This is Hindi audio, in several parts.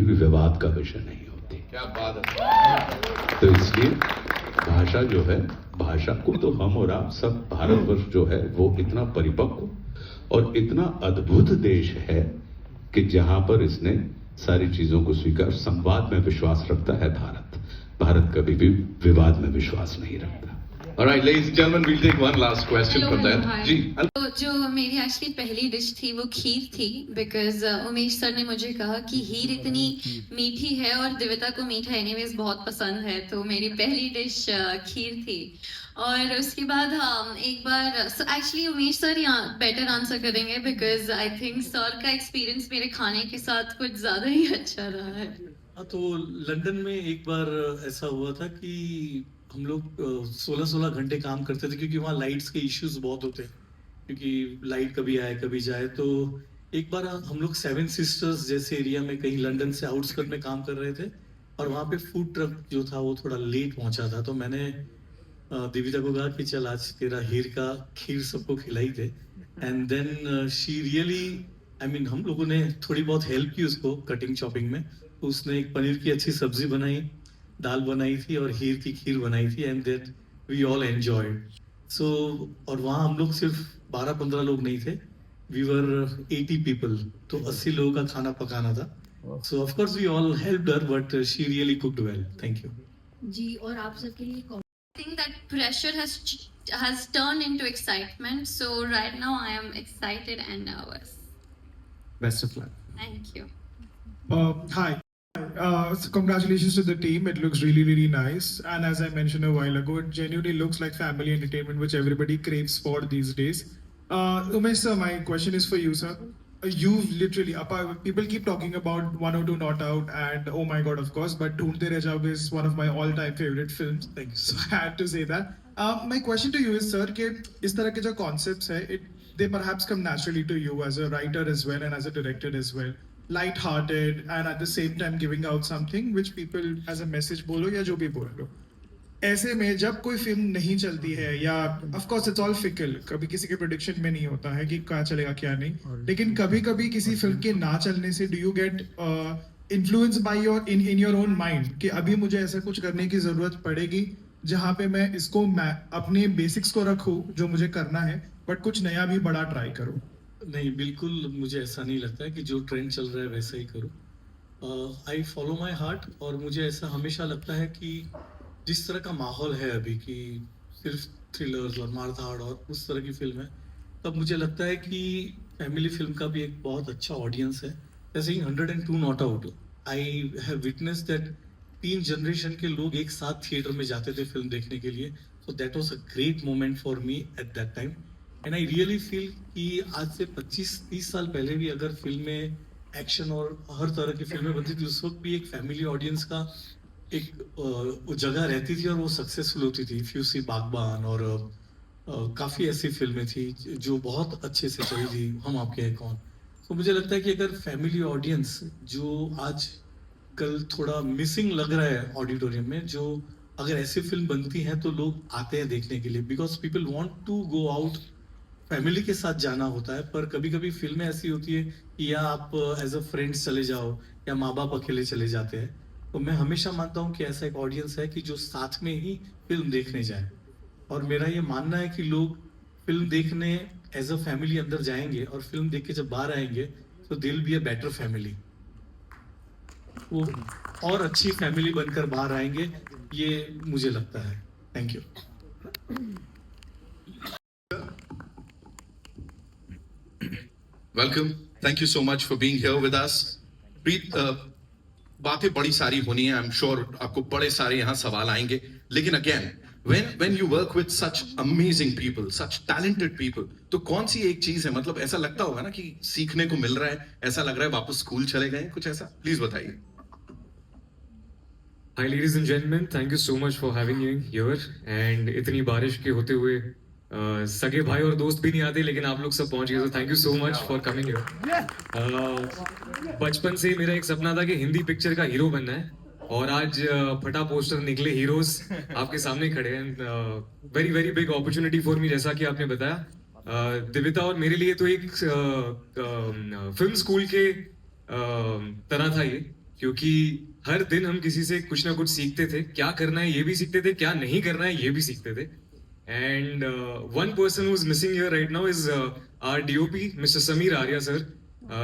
भी विवाद का विषय नहीं होती। क्या बात है। तो इसलिए भाषा जो है, भाषा को तो हम और आप सब, भारतवर्ष जो है वो इतना परिपक्व और इतना अद्भुत देश है कि जहां पर इसने सारी चीजों को स्वीकार, संवाद में विश्वास रखता है। भारत कभी भी विवाद में विश्वास नहीं रखता। All right, ladies and gentlemen, we'll take one last question from that. जी, तो जो मेरी एक्चुअली पहली डिश थी वो खीर थी, बिकॉज उमेश सर ने मुझे कहा कि हीर इतनी मीठी है और दिविता को मीठा एनीवेज बहुत पसंद है, तो मेरी पहली डिश खीर थी। और उसके बाद एक बार एक्चुअली उमेश सर यहाँ बेटर आंसर करेंगे, बिकॉज आई थिंक सर का एक्सपीरियंस मेरे खाने के साथ कुछ ज़्यादा ही अच्छा रहा है। तो लंदन में एक बार ऐसा हुआ था कि हम लोग 16-16 घंटे काम करते थे, क्योंकि वहाँ लाइट्स के इश्यूज बहुत होते हैं, क्योंकि लाइट कभी आए कभी जाए। तो एक बार हम लोग सेवन सिस्टर्स जैसे एरिया में कहीं लंदन से आउटस्कर्ट में काम कर रहे थे, और वहाँ पे फूड ट्रक जो था वो थोड़ा लेट पहुँचा था। तो मैंने दिविता को कहा कि चल आज तेरा हीर का खीर सबको खिलाई थे। And then she really, I mean हम लोगों ने थोड़ी बहुत हेल्प की उसको कटिंग चॉपिंग में। तो उसने एक पनीर की अच्छी सब्जी बनाई, दाल बनाई थी और हीर की खीर बनाई थी, and that we all enjoyed. So और वहाँ हम लोग सिर्फ 12-15 लोग नहीं थे, वी वर 80 पीपल, तो 80 लोगों का खाना पकाना था। So of course we all helped her, but she really cooked well. Thank you ji. और आप सबके लिए I think that pressure has turned into excitement, so right now I am excited and nervous. Best of luck. Thank you. Hi. So congratulations to the team. It looks really, really nice. And as I mentioned a while ago, it genuinely looks like family entertainment, which everybody craves for these days. Umesh sir, my question is for you, sir. You've literally, people keep talking about 102 Not Out and oh my god, of course, but Dhoondte Reh Jaoge is one of my all-time favorite films. Thank you. So I had to say that. My question to you is, sir, कि इस तरह के जो concepts है, they perhaps come naturally to you as a writer as well and as a director as well. Light-hearted and at the same time giving out something which people as a message बोलो या जो भी बोल लो। ऐसे में जब कोई फिल्म नहीं चलती है, या of course it's all fickle, कभी किसी के प्रेडिक्शन में नहीं होता है कि क्या चलेगा क्या नहीं, लेकिन कभी कभी किसी फिल्म के ना चलने से do you get influence by your in your own mind कि अभी मुझे ऐसा कुछ करने की जरूरत पड़ेगी जहाँ पे मैं इसको अपने बेसिक्स को रखूँ जो मुझे करना है, बट कुछ नया भी बड़ा ट्राई करूँ? नहीं, बिल्कुल मुझे ऐसा नहीं लगता है कि जो ट्रेंड चल रहा है वैसा ही करूँ। आई फॉलो माई हार्ट, और मुझे ऐसा हमेशा लगता है कि जिस तरह का माहौल है अभी कि सिर्फ थ्रिलर्स और मारधाड़ और उस तरह की फिल्म है, तब मुझे लगता है कि फैमिली फिल्म का भी एक बहुत अच्छा ऑडियंस है। जैसे ही 102 not out, I have witness that 3 generation के लोग एक साथ थिएटर में जाते थे फिल्म देखने के लिए। So that was a great moment for me at that time, and I really feel कि आज से 25-30 साल पहले भी अगर फिल्में एक्शन और हर तरह की फिल्में बनती थी, उस वक्त भी एक फैमिली ऑडियंस का एक जगह रहती थी और वो सक्सेसफुल होती थी। इफ यू सी बागबान और काफ़ी ऐसी फिल्में थी जो बहुत अच्छे से चली थी, हम आपके हैं कौन। तो मुझे लगता है कि अगर फैमिली ऑडियंस जो आज कल थोड़ा मिसिंग लग रहा है ऑडिटोरियम में, जो अगर ऐसी फिल्म बनती हैं तो लोग आते हैं देखने के लिए, because people want to go out, family के साथ जाना होता है। पर कभी कभी फिल्में ऐसी होती है कि या आप एज अ फ्रेंड्स चले जाओ या माँ बाप अकेले चले जाते हैं। तो मैं हमेशा मानता हूँ कि ऐसा एक ऑडियंस है कि जो साथ में ही फिल्म देखने जाए, और मेरा ये मानना है कि लोग फिल्म देखने एज अ फैमिली अंदर जाएंगे और फिल्म देख के जब बाहर आएंगे तो they will be a better family, वो और अच्छी फैमिली बनकर बाहर आएंगे, ये मुझे लगता है। Thank you. Welcome, thank you so much for being here with us. Preet, बातें बड़ी सारी होनी है, आई एम श्योर आपको बड़े सारे यहाँ सवाल आएंगे, लेकिन again when you work with such amazing people, such talented people, तो कौन सी एक चीज है, मतलब ऐसा लगता होगा ना कि सीखने को मिल रहा है, ऐसा लग रहा है वापस स्कूल चले गए, कुछ ऐसा, प्लीज बताइए। Hi ladies and gentlemen, thank you so much for having me here. And इतनी बारिश के होते हुए सगे भाई और दोस्त भी नहीं आते, लेकिन आप लोग सब पहुंच गए, तो thank you so much for coming here. बचपन से मेरा एक सपना था कि हिंदी पिक्चर का हीरो बनना है, और आज फटा पोस्टर निकले, हीरोज आपके सामने खड़े हैं। Very very big opportunity for me, जैसा कि आपने बताया। दिविता और मेरे लिए तो एक फिल्म स्कूल के तरह था ये, क्योंकि हर दिन हम किसी से कुछ ना कुछ सीखते थे, क्या करना है ये भी सीखते थे, क्या नहीं करना है ये भी सीखते थे. And one person who's missing here right now is our DOP, Mr. Sameer Arya sir.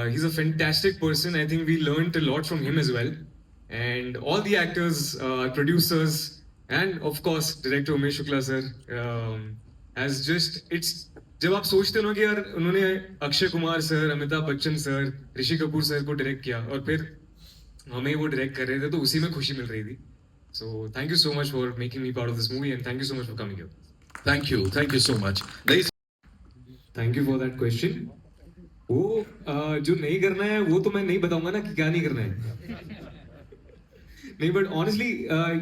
He's a fantastic person. I think we learned a lot from him as well. And all the actors, producers, and of course director Umesh Shukla sir has just, it's जब आप सोचते हो ना कि यार उन्होंने Akshay Kumar sir, Amitabh Bachchan sir, Rishi Kapoor sir को डायरेक्ट किया और फिर हमें वो डायरेक्ट कर रहे थे, तो उसी में खुशी मिल रही थी. So thank you so much for making me part of this movie and thank you so much for coming here. Thank you so much. Thank you for that question. वो जो नहीं करना है वो तो मैं नहीं बताऊंगा ना कि क्या नहीं करना है. नहीं, बट ऑनेस्टली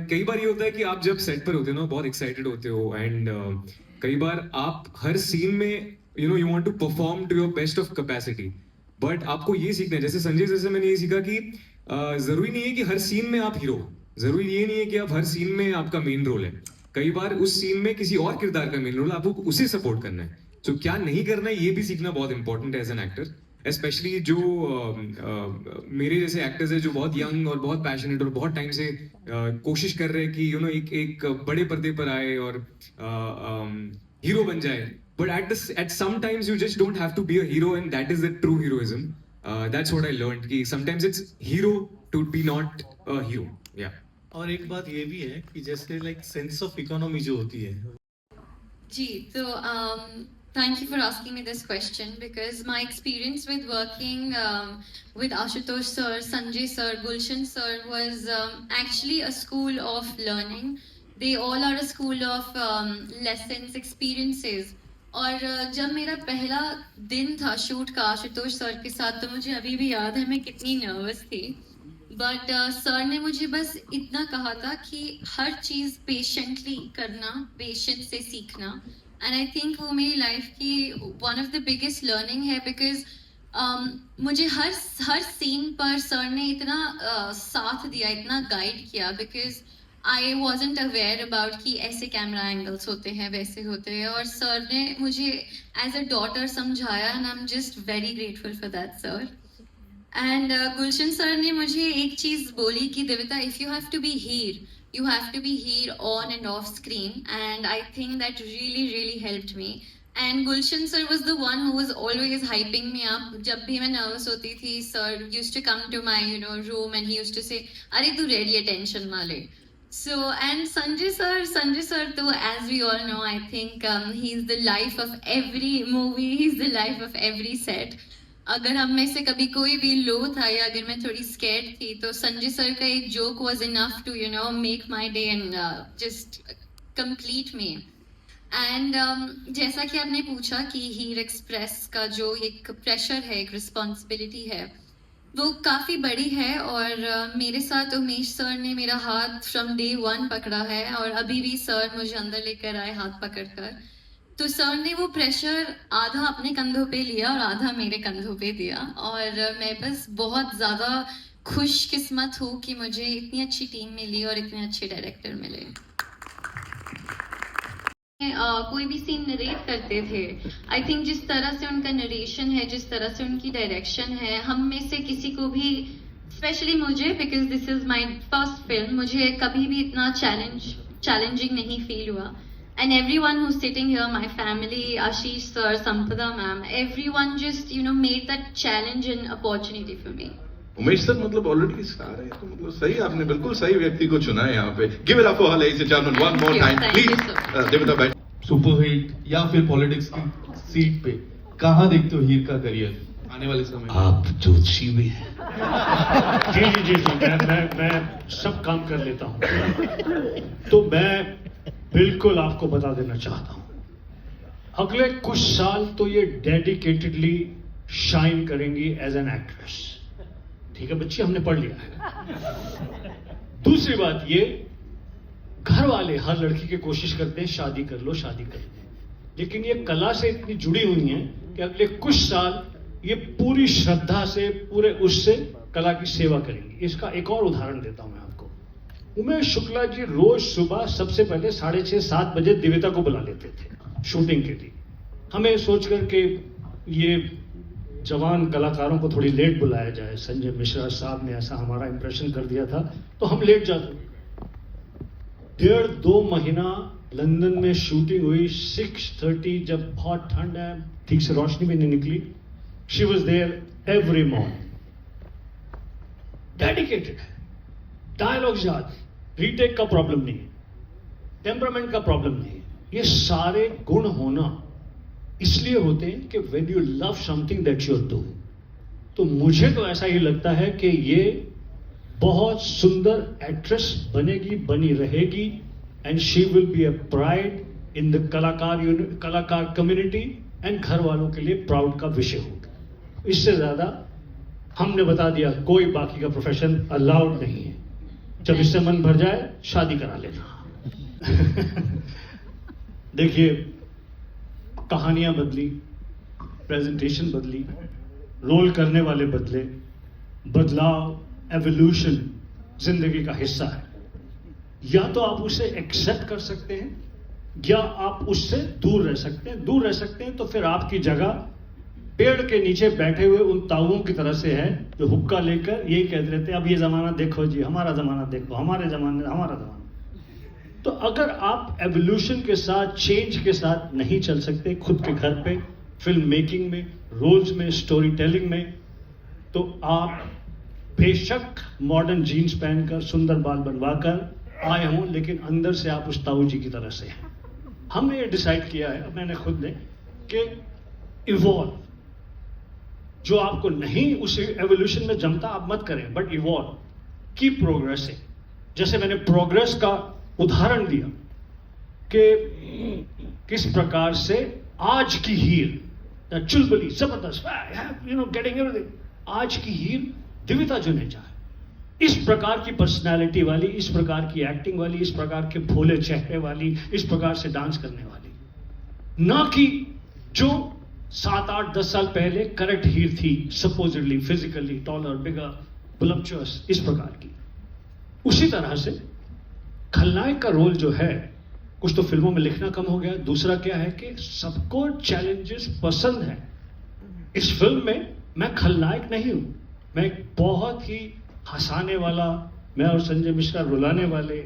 कई बार ये होता है कि आप जब सेट पर होते हो ना, बहुत एक्साइटेड होते हो एंड कई बार आप हर सीन में you want to perform to your best of capacity. But आपको ये सीखना है, जैसे संजय जैसे मैंने ये सीखा कि जरूरी नहीं है कि हर सीन में आप हीरो, जरूरी ये नहीं है कि आप हर सीन में आपका मेन रोल है. कई बार उस सीन में किसी और किरदार का मेन रोल है, आपको उसे सपोर्ट करना है. तो क्या नहीं करना है ये भी सीखना बहुत इंपॉर्टेंट है एज एन एक्टर. स्पेशली जो मेरे जैसे एक्टर्स है जो बहुत यंग और बहुत पैशनेट और बहुत टाइम से कोशिश कर रहे हैं कि एक बड़े पर्दे पर आए और हीरो बन जाए. But at some times you just don't have to be a hero and that is the true heroism. That's what I learned कि sometimes it's hero to be not a hero. Yeah और एक बात ये भी है कि जैसे लाइक सेंस ऑफ इकोनॉमी जो होती है. जी, तो thank you for asking me this question because my experience with working with Ashutosh sir, Sanjay sir, Gulshan sir was actually a school of learning. They all are a school of lessons, experiences. और जब मेरा पहला दिन था शूट का आशुतोष सर के साथ, तो मुझे अभी भी याद है मैं कितनी नर्वस थी. बट सर ने मुझे बस इतना कहा था कि हर चीज़ पेशेंटली करना, पेशेंस से सीखना. एंड आई थिंक वो मेरी लाइफ की one of the biggest learning है बिकॉज मुझे हर सीन पर सर ने इतना साथ दिया, इतना गाइड किया because I wasn't aware about कि ऐसे कैमरा एंगल्स होते हैं, वैसे होते हैं. और सर ने मुझे एज अ डॉटर समझाया and I am just very grateful for that sir. And Gulshan sir ने मुझे एक चीज़ बोली कि Devita, if you have to be here, you have to be here on and off screen, and I think that really helped me. And Gulshan sir was the one who was always hyping me up. जब भी मैं nervous होती थी, sir used to come to my room and he used to say, अरे तू ready है, tension ना ले. So and Sanjay sir तो as we all know, I think he's the life of every movie, he's the life of every set. अगर हम में से कभी कोई भी लो था या अगर मैं थोड़ी स्कैर्ड थी, तो संजय सर का एक joke was enough to make my day and just complete me. And जैसा कि आपने पूछा कि हीर एक्सप्रेस का जो एक प्रेशर है, एक रिस्पॉन्सिबिलिटी है, वो काफ़ी बड़ी है. और मेरे साथ उमेश सर ने मेरा हाथ फ्रॉम डे 1 पकड़ा है और अभी भी सर मुझे अंदर लेकर आए हाथ पकड़कर. तो सर ने वो प्रेशर आधा अपने कंधों पे लिया और आधा मेरे कंधों पे दिया. और मैं बस बहुत ज़्यादा खुशकिस्मत हूँ कि मुझे इतनी अच्छी टीम मिली और इतने अच्छे डायरेक्टर मिले. कोई भी सीन नरेट करते थे, आई थिंक जिस तरह से उनका नरेशन है, जिस तरह से उनकी डायरेक्शन है, हम में से किसी को भी, स्पेशली मुझे, because this is my first film, मुझे कभी भी इतना चैलेंजिंग नहीं फील हुआ. And everyone who's sitting here, my family, Ashish sir, Sampada ma'am, everyone just made that challenge and opportunity for me. Umesh sir मतलब ऑलरेडी स्टार है, तो मतलब सही, आपने बिल्कुल सही व्यक्ति को चुना है यहाँ पे. Give it up for ladies and gentlemen one more time please. Devita भाई, सुपरहिट या फिर पॉलिटिक्स की सीट पे कहाँ देखते हो हीर का करियर आने वाले समय में? आप ज्योतिषी भी हैं. जी, मैं सब काम कर लेता हूँ. तो मैं बिल्कुल आपको बता देना चाहता हूं, अगले कुछ साल तो ये डेडिकेटेडली शाइन करेंगी एज एन एक्ट्रेस. ठीक है बच्ची, हमने पढ़ लिया है. दूसरी बात ये, घर वाले हर लड़की की कोशिश करते हैं शादी कर लो, लेकिन ये कला से इतनी जुड़ी हुई हैं कि अगले कुछ साल ये पूरी श्रद्धा से, पूरे उससे कला की सेवा करेंगी. इसका एक और उदाहरण देता हूं मैं आपको. उमेश शुक्ला जी रोज सुबह सबसे पहले 6:30-7 बजे देविता को बुला लेते थे शूटिंग के लिए, हमें सोच करके ये जवान कलाकारों को थोड़ी लेट बुलाया जाए। संजय मिश्रा साहब ने ऐसा हमारा इंप्रेशन कर दिया था तो हम लेट जाते। 1.5-2 महीना लंदन में शूटिंग हुई। 6:30 जब बहुत ठंड है, ठीक से रोशनी भी नहीं निकली, she was there every morning. Dedicated है, डायलॉग्स याद, रीटेक का प्रॉब्लम नहीं है, टेम्परामेंट का प्रॉब्लम नहीं है। ये सारे गुण होना इसलिए होते हैं कि when you love something that you do. तो मुझे तो ऐसा ही लगता है कि ये बहुत सुंदर एक्ट्रेस बनेगी, बनी रहेगी, and she will be a pride in the कलाकार कम्युनिटी, एंड घर वालों के लिए प्राउड का विषय होगा। इससे ज्यादा हमने बता दिया, कोई बाकी का प्रोफेशन अलाउड नहीं है। जब इससे मन भर जाए शादी करा लेना। देखिए, कहानियां बदली, प्रेजेंटेशन बदली, रोल करने वाले बदले। बदलाव, एवोल्यूशन जिंदगी का हिस्सा है। या तो आप उसे एक्सेप्ट कर सकते हैं या आप उससे दूर रह सकते हैं। दूर रह सकते हैं तो फिर आपकी जगह पेड़ के नीचे बैठे हुए उन ताऊओं की तरह से है जो हुक्का लेकर यही कहते रहते हैं, अब ये जमाना देखो जी, हमारा जमाना देखो, हमारा जमाना। तो अगर आप एवोल्यूशन के साथ, चेंज के साथ नहीं चल सकते खुद के घर पे, फिल्म मेकिंग में, रोल्स में, स्टोरी टेलिंग में, तो आप बेशक मॉडर्न जीन्स पहनकर, सुंदर बाल बनवाकर आए हों, लेकिन अंदर से आप उस ताऊ जी की तरह से हैं। हमने ये डिसाइड किया है, मैंने खुद ने, कि इवॉल्व। जो आपको नहीं उस एवोल्यूशन में जमता आप मत करें, बट इवॉल्व, कीप प्रोग्रेसिंग। जैसे मैंने प्रोग्रेस का उदाहरण दिया कि किस प्रकार से आज की हीर, चुलबुली, जबरदस्त, गेटिंग एवरीथिंग, आज की हीर दिविता जुनेजा है। इस प्रकार की पर्सनालिटी वाली, इस प्रकार की एक्टिंग वाली, इस प्रकार के भोले चेहरे वाली, इस प्रकार से डांस करने वाली, ना कि जो 7, 8, 10 साल पहले करेक्ट हीर थी, सपोजिटली, फिजिकली टॉलर, बिगर, वोलुप्चुअस, इस प्रकार की। उसी तरह से खलनायक का रोल जो है, कुछ तो फिल्मों में लिखना कम हो गया, दूसरा क्या है कि सबको चैलेंजेस पसंद है। इस फिल्म में मैं खलनायक नहीं हूं, मैं एक बहुत ही हंसाने वाला, मैं और संजय मिश्रा रुलाने वाले,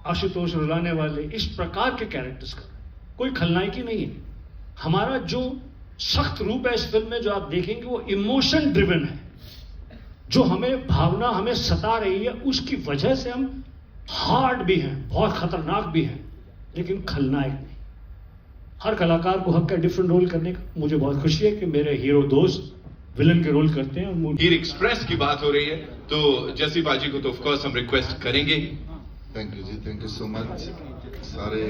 आशुतोष रुलाने वाले, इस प्रकार के कैरेक्टर्स का कोई खलनायक ही नहीं है। हमारा जो सख्त रूप है इस फिल्म में, जो आप देखेंगे, वो इमोशन ड्रिवन है। जो हमें भावना हमें सता रही है, उसकी वजह से हम हार्ड भी हैं, बहुत खतरनाक भी हैं, लेकिन खलनायक नहीं। हर कलाकार को हक है डिफरेंट रोल करने का। मुझे बहुत खुशी है कि मेरे हीरो दोस्त विलन के रोल करते हैं। और हीर एक्सप्रेस की बात हो रही है तो जैसी बाजी को तो ऑफ कोर्स हम रिक्वेस्ट करेंगे। थैंक यू जी, थैंक यू सो मच। सारे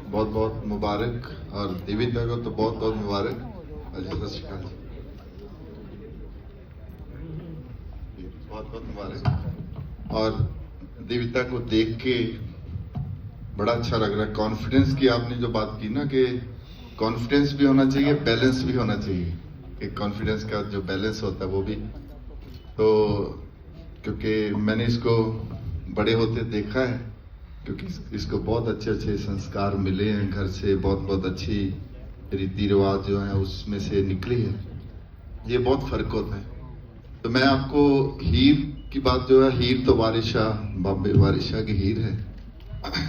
बहुत बहुत मुबारक, और देविता को तो बहुत बहुत मुबारक। अजय सत श्री अकाल जी, बहुत बहुत मुबारक। और देविता को देख के बड़ा अच्छा लग रहा है। कॉन्फिडेंस की आपने जो बात की ना, कि कॉन्फिडेंस भी होना चाहिए, बैलेंस भी होना चाहिए। एक कॉन्फिडेंस का जो बैलेंस होता है वो भी, तो क्योंकि मैंने इसको बड़े होते देखा है, क्योंकि इसको बहुत अच्छे अच्छे संस्कार मिले हैं घर से, बहुत बहुत अच्छी रीति रिवाज जो है उसमें से निकली है। ये बहुत फर्क होता है। तो मैं आपको हीर की बात जो है, हीर तो वारिशा, बाबे वारिशा की हीर है,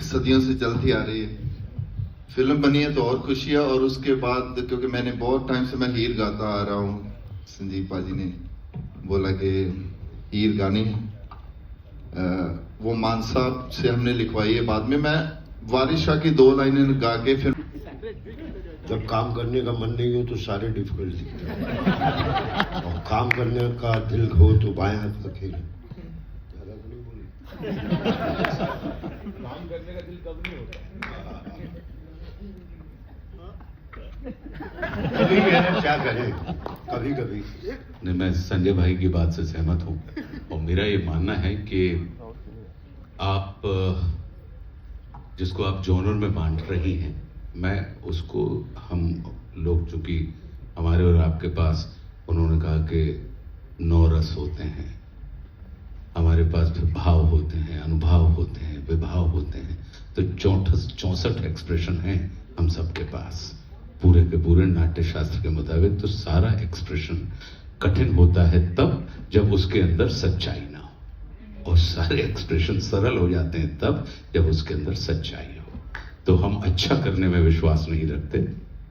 सदियों से चलती आ रही है। फिल्म बनी है तो और खुशी है। और उसके बाद क्योंकि मैंने बहुत टाइम से मैं हीर गाता आ रहा हूँ, संजीव पाजी ने बोला कि हीर गानी है, वो मान साहब से हमने लिखवाई है। बाद में मैं वारिशा की 2 लाइनें गा के फिर, जब काम करने का मन नहीं हो तो सारे डिफिकल्ट दिखते हैं, और काम करने का दिल हो तो बाएं हाथ का खेल। ज्यादा तो नहीं बोली, काम करने का दिल कब नहीं होता। क्या करें, कभी कभी नहीं, मैं संजय भाई की बात से सहमत हूं, और मेरा ये मानना है कि आप जिसको आप जॉनर में बांट रही हैं, मैं उसको, हम लोग चूंकि हमारे और आपके पास, उन्होंने कहा कि 9 रस होते हैं, हमारे पास फिर भाव होते हैं, अनुभव होते हैं, विभाव होते हैं, तो 64 एक्सप्रेशन हैं हम सबके पास। पूरे के पूरे नाट्य शास्त्र के मुताबिक, तो सारा एक्सप्रेशन कठिन होता है तब जब उसके अंदर सच्चाई ना हो, और सारे एक्सप्रेशन सरल हो जाते हैं तब जब उसके अंदर सच्चाई हो। तो हम अच्छा करने में विश्वास नहीं रखते,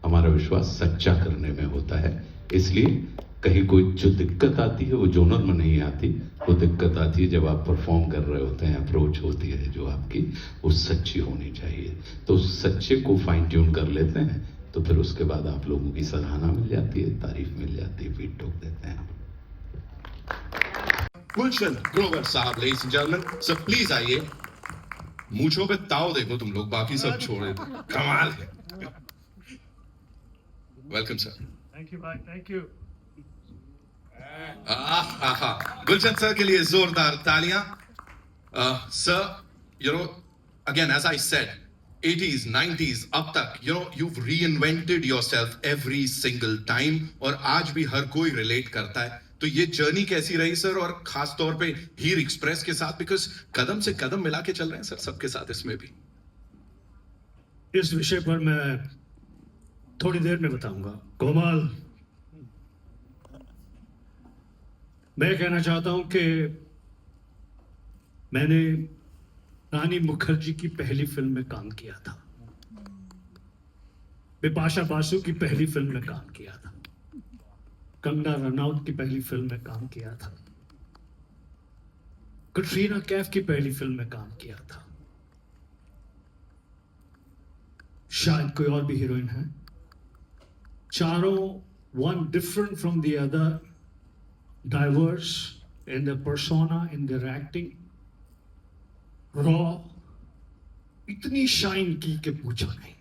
हमारा विश्वास सच्चा करने में होता है। इसलिए कहीं कोई जो दिक्कत आती है वो जोनर में नहीं आती, वो दिक्कत आती है जब आप परफॉर्म कर रहे होते हैं, अप्रोच होती है जो आपकी, वो सच्ची होनी चाहिए। तो सच्चे को फाइन ट्यून कर लेते हैं तो फिर उसके बाद आप लोगों की सराहना मिल जाती है, तारीफ मिल जाती है, फीड ठोक देते हैं। गुलशन ग्रोवर साहब, लेडीज एंड जेंटलमैन, सब प्लीज आइए। मूंछों पे ताव देखो तुम लोग, बाकी सब छोड़े, कमाल है। Welcome sir. थैंक यू भाई, थैंक यू। गुलशन सर के लिए जोरदार तालियां। Sir, you know, again, as I said, 80s, 90s, अब तक, you know, you've reinvented yourself every single time, और आज भी हर कोई रिलेट करता है। तो ये जर्नी कैसी रही सर, और खास तौर पे हीर एक्सप्रेस के साथ, बिकॉज कदम से कदम मिला के चल रहे हैं सर सबके साथ इसमें भी। इस विषय पर मैं थोड़ी देर में बताऊंगा। कोमल, मैं कहना चाहता हूं कि मैंने रानी मुखर्जी की पहली फिल्म में काम किया था, बिपाशा बासु की पहली फिल्म में काम किया था, कंगना रनौत की पहली फिल्म में काम किया था, कटरीना कैफ की पहली फिल्म में काम किया था, शायद कोई और भी हीरोइन है। चारों one different from the other, diverse in their persona, in their acting, raw, इतनी शाइन की कि पूछो नहीं।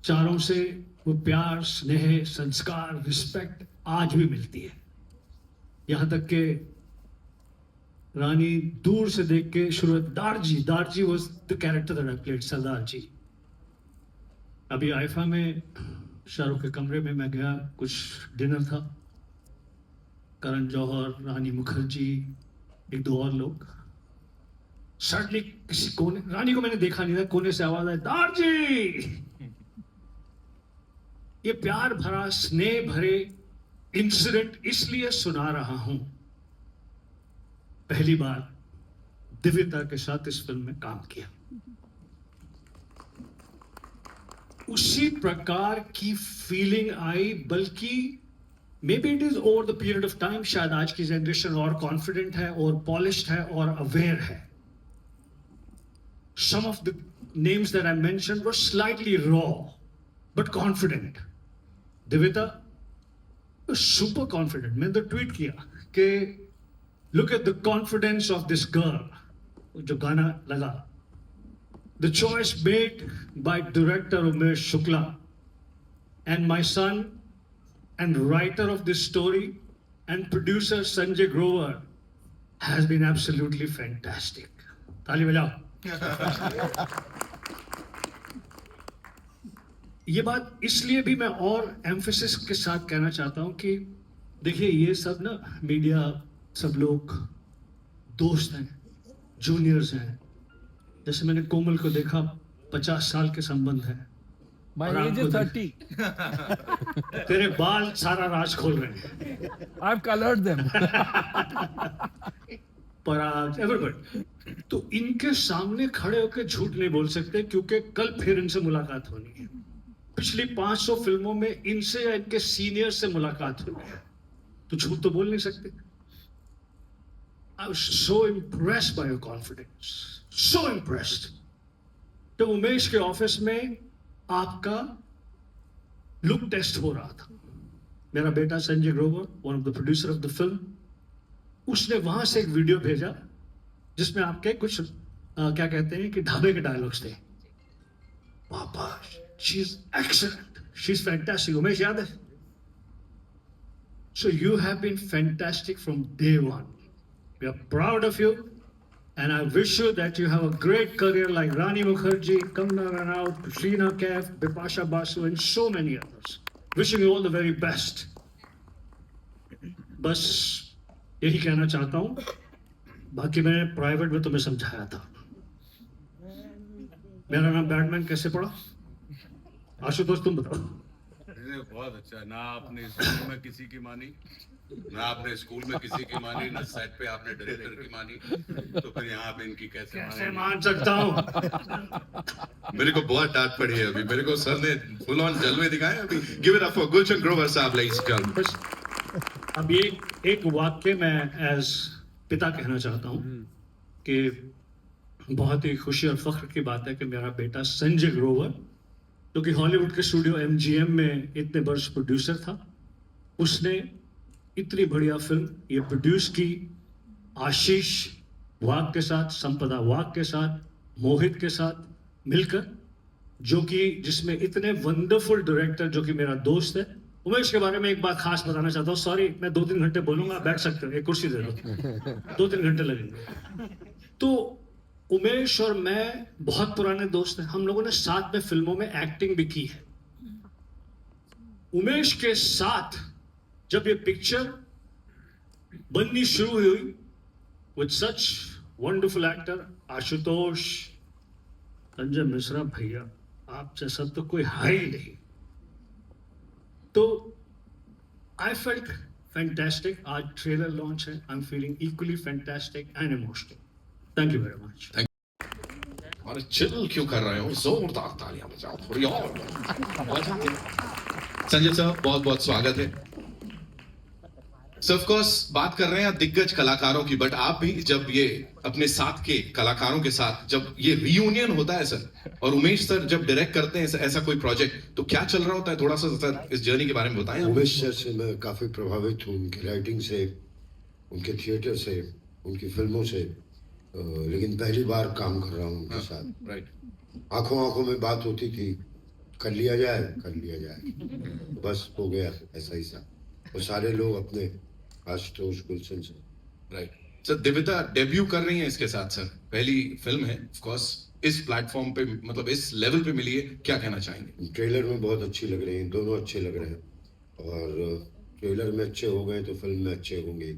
चारों से वो प्यार, स्नेह, संस्कार, रिस्पेक्ट आज भी मिलती है। यहां तक कि रानी दूर से देख के शुरू, दारजी was the character that I played, सरदार जी। अभी आइफा में शाहरुख के कमरे में मैं गया, कुछ डिनर था, करण जौहर, रानी मुखर्जी, एक दो और लोग। सडनली किसी कोने, रानी को मैंने देखा नहीं था, कोने से आवाज आई, दारजी। ये प्यार भरा, स्नेह भरे इंसिडेंट इसलिए सुना रहा हूं, पहली बार दिव्यता के साथ इस फिल्म में काम किया। उसी प्रकार की फीलिंग आई, बल्कि may be it is over the period of time, शायद आज की जनरेशन और कॉन्फिडेंट है और पॉलिश्ड है और अवेयर है। Some of the names that I mentioned were slightly raw but confident. Divyata super confident. मैंने तो ट्वीट किया कि look at the confidence of this girl. जो गाना लगा, the choice made by director Umesh Shukla and my son and writer of this story and producer Sanjay Grover has been absolutely fantastic. ताली बजाओ। ये बात इसलिए भी मैं और एम्फेसिस के साथ कहना चाहता हूं कि देखिए, ये सब ना मीडिया, सब लोग दोस्त हैं, जूनियर्स हैं। जैसे मैंने कोमल को देखा, 50 साल के संबंध है। My age is 30. तेरे बाल सारा राज खोल रहे हैं। I've colored them. पराग, एवरबडी। तो इनके सामने खड़े होकर झूठ नहीं बोल सकते, क्योंकि कल फिर इनसे मुलाकात होनी है। पिछली 500 फिल्मों में इनसे या इनके सीनियर से मुलाकात हुई है, तो झूठ तो बोल नहीं सकते। I was so impressed by your confidence, so impressed. तो उमेश के ऑफिस में आपका लुक टेस्ट हो रहा था। मेरा बेटा Sanjay Grover, one of the producer of the film, उसने वहां से एक वीडियो भेजा जिसमें आपके कुछ क्या कहते हैं कि ढाबे के डायलॉग्स थे। पापा, she is excellent, she is fantastic. Umesh याद है? So you have been fantastic from day one. We are proud of you and I wish you that you have a great career like Rani Mukherjee, Kangna Ranaut, Katrina Kaif, Bipasha Basu and so many others. Wishing you all the very best. बस यही कहना चाहता हूं, बाकी मैंने प्राइवेट में तुम्हें समझाया था। मेरा नाम बैटमैन कैसे पड़ा? आशुतोष तुम बताओ। बहुत अच्छा। ना आपने स्कूल में किसी की मानी, ना आपने स्कूल में किसी की मानी, ना सेट पे आपने डायरेक्टर की मानी, तो फिर यहाँ पे इनकी कैसे मान सकता हूँ। मेरे को बहुत डांट पड़ी है अभी, मेरे को सर ने फुल ऑन जलवे दिखाए अभी। Give it up for Gulshan Grover साहब लाइक्स कम। अब ये एक वाक्य मैं एज पिता कहना चाहता हूँ कि बहुत ही खुशी और फख्र की बात है कि मेरा बेटा संजय ग्रोवर, जो कि हॉलीवुड के स्टूडियो MGM में इतने वर्ष प्रोड्यूसर था, उसने इतनी बढ़िया फिल्म ये प्रोड्यूस की आशीष वाघ के साथ, संपदा वाघ के साथ, मोहित के साथ मिलकर, जो कि जिसमें इतने वंडरफुल डायरेक्टर, जो कि मेरा दोस्त है उमेश के बारे में एक बात खास बताना चाहता हूँ। सॉरी, मैं 2-3 घंटे बोलूंगा, बैठ सकते हो, एक कुर्सी दे दो, 2-3 घंटे लगेंगे। तो उमेश और मैं बहुत पुराने दोस्त हैं, हम लोगों ने साथ में फिल्मों में एक्टिंग भी की है। उमेश के साथ जब ये पिक्चर बननी शुरू हुई with such wonderful actor Ashutosh, Sanjay Mishra भैया, आप जैसा तो कोई है ही नहीं। तो आई फेल्ट फैंटास्टिक। आज ट्रेलर लॉन्च है, I am feeling equally fantastic and emotional. Thank you very much. और चिल क्यों कर रहे हो? जोरदार तालियां बजाओ थोड़ी और। संजय साहब बहुत बहुत स्वागत है। ऑफ कोर्स बात कर रहे हैं दिग्गज कलाकारों की, बट आप भी जब ये अपने साथ के कलाकारों के साथ जब ये रियूनियन होता है सर, और उमेश सर जब डायरेक्ट करते हैं ऐसा कोई प्रोजेक्ट, तो क्या चल रहा होता है? थोड़ा सा सर इस जर्नी के बारे में बताएं। उमेश सर से मैं काफ़ी प्रभावित हूँ, उनकी राइटिंग से, उनके थिएटर से, उनकी फिल्मों से, लेकिन पहली बार काम कर रहा हूँ उनके साथ। राइट। आंखों आंखों में बात होती थी, कर लिया जाए, बस हो गया ऐसा ही सा। और सारे लोग अपने आशुतोष गुलशन से। राइट सर, दिव्यता डेब्यू कर रही हैं इसके साथ सर, पहली फिल्म है ऑफ कोर्स, इस प्लेटफॉर्म पे मतलब इस लेवल पे मिली है, क्या कहना चाहेंगे? ट्रेलर में बहुत अच्छी लग रही हैं, दोनों अच्छे लग रहे हैं, और ट्रेलर में अच्छे हो गए तो फिल्म में अच्छे होंगे,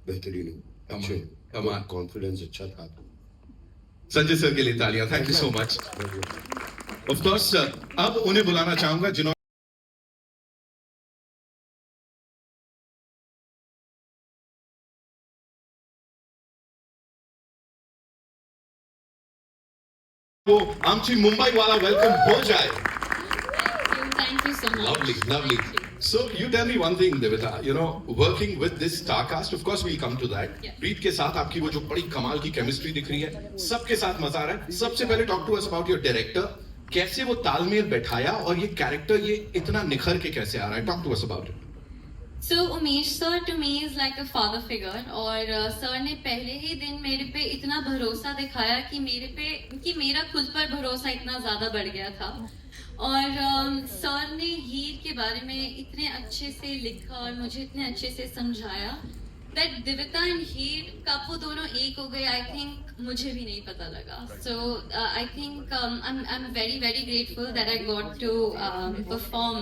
बेहतरीन अच्छे, कॉन्फिडेंस अच्छा था। संजय सर के लिए तालियां, thank you so much. Of course अब उन्हें बुलाना चाहूंगा जिन्होंने वो आमची मुंबई वाला वेलकम हो जाए। Thank you so much. Lovely. So you tell me one thing, Devita. You know, working with this star cast, of course we'll come to that. Yeah. प्रीत के साथ आपकी वो जो बड़ी कमाल की केमिस्ट्री दिख रही है, सबके साथ मजा आ रहा है। सबसे पहले talk to us about your director. कैसे वो तालमेल बैठाया और ये कैरेक्टर ये इतना निखर के कैसे आ रहा है? Talk to us about it. So Umesh sir to me is like a father figure, और सर ने पहले ही दिन मेरे पे इतना भरोसा दिखाया कि मेरा खुद पर भरोसा इतना ज्यादा बढ़ गया था। और सर ने हीर के बारे में इतने अच्छे से लिखा और मुझे इतने अच्छे से समझाया that दिव्यता एंड हीर कब वो दोनों एक हो गए, आई थिंक मुझे भी नहीं पता लगा। So I think I am very very grateful that I got to perform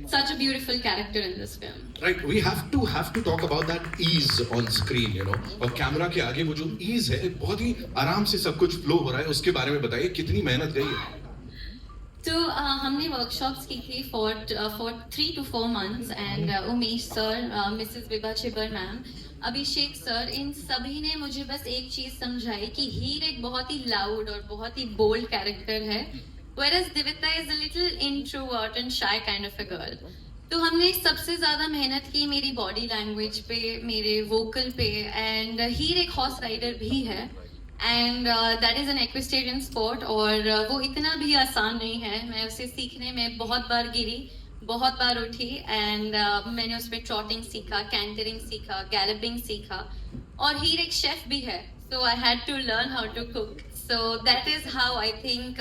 such a beautiful character in this film. Right, we have to talk about that ease on screen, you know. और कैमरा के आगे वो जो ease है, बहुत ही आराम से सब कुछ फ्लो हो रहा है, उसके बारे में बताइए कितनी मेहनत गई है? तो हमने वर्कशॉप्स की थी for 3 to 4 months, and Umesh sir, Mrs Vibha Chibber ma'am, Abhishek sir, इन सभी ने मुझे बस एक चीज समझाई कि हीर एक बहुत ही लाउड और बहुत ही बोल्ड कैरेक्टर है, whereas Divita is a little introvert and shy kind of a girl. तो हमने सबसे ज्यादा मेहनत की मेरी बॉडी लैंग्वेज पे, मेरे वोकल पे, एंड हीर एक हॉर्स राइडर भी है, and that is an equestrian sport, और वो इतना भी आसान नहीं है। मैं उसे सीखने में बहुत बार गिरी, बहुत बार उठी, एंड मैंने उसमें ट्रॉटिंग सीखा, कैंटरिंग सीखा, गैलपिंग सीखा, और हीर एक शेफ भी है, so I had to learn how to cook. So that is how I think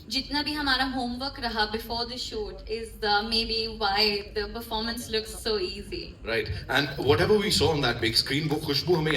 जितना भी हमारा होमवर्क रहा before the shoot is maybe why the performance looks so easy. Right, and whatever we saw on that big screen, वो खुशबू हमें